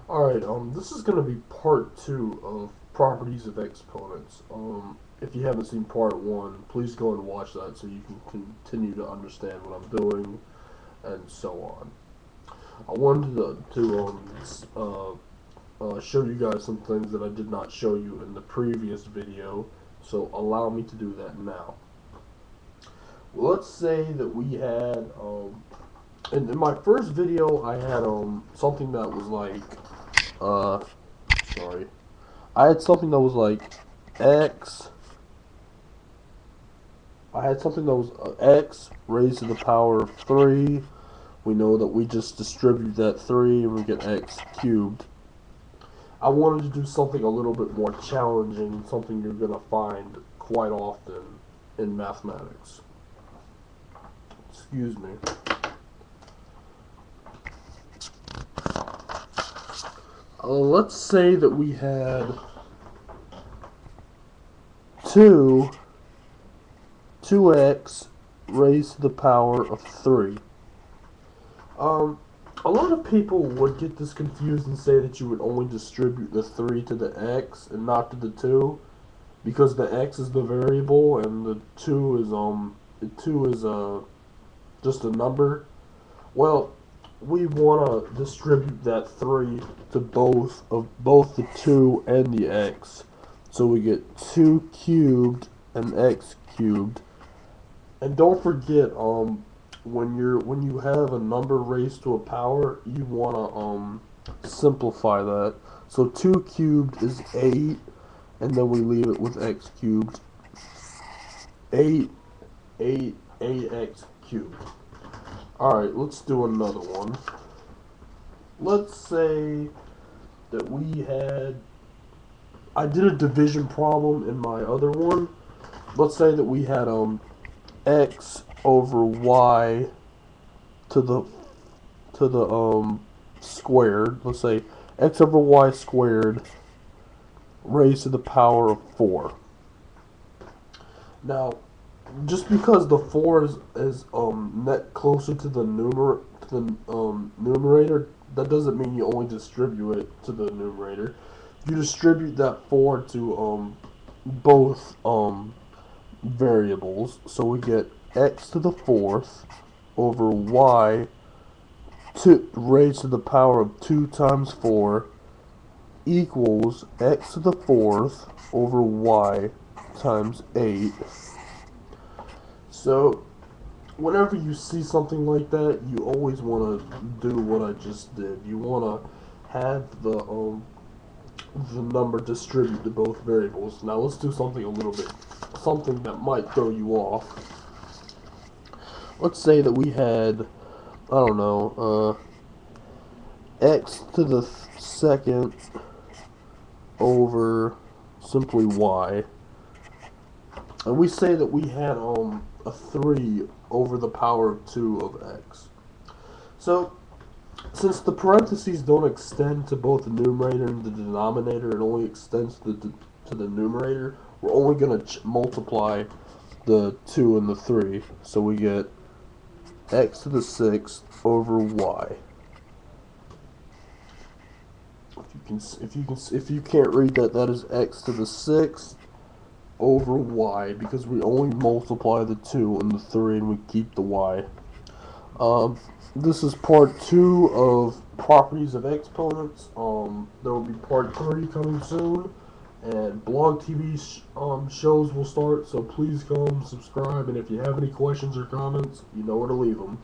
Alright, this is going to be part 2 of properties of exponents. If you haven't seen part 1, please go and watch that so you can continue to understand what I'm doing and so on. I wanted to show you guys some things that I did not show you in the previous video, so allow me to do that now. Well, let's say that we had, in my first video I had something that was like, sorry. I had something that was like x. I had something that was x raised to the power of 3. We know that we just distribute that 3 and we get x cubed. I wanted to do something a little bit more challenging, something you're going to find quite often in mathematics. Excuse me. Let's say that we had 2x raised to the power of 3. A lot of people would get this confused and say that you would only distribute the 3 to the x and not to the 2, because the x is the variable and the 2 is just a number. Well, we want to distribute that 3 to both the 2 and the x. So we get 2 cubed and x cubed. And don't forget, when you have a number raised to a power, you want to simplify that. So 2 cubed is 8, and then we leave it with x cubed. 8x cubed. Alright, let's do another one. Let's say that we had, I did a division problem in my other one. Let's say that we had x over y to the squared. Let's say x over y squared raised to the power of 4. Now, just because the 4 is net closer to the numerator, that doesn't mean you only distribute it to the numerator. You distribute that 4 to both variables, so we get x to the 4th over y raised to the power of 2 times 4 equals x to the 4th over y times 8. So whenever you see something like that, you always want to do what I just did. You want to have the number distribute to both variables. Now let's do something something that might throw you off. Let's say that we had, I don't know, x to the 2nd over simply y. And we say that we had a 3 over the power of 2 of x. So, since the parentheses don't extend to both the numerator and the denominator, it only extends to the numerator, we're only going to multiply the 2 and the 3. So we get x to the 6th over y. If you can't read that, that is x to the 6th over y, because we only multiply the 2 and the 3 and we keep the y. This is part 2 of properties of exponents. There will be part 3 coming soon, and blog TV shows will start, so please come subscribe, and if you have any questions or comments, you know where to leave them.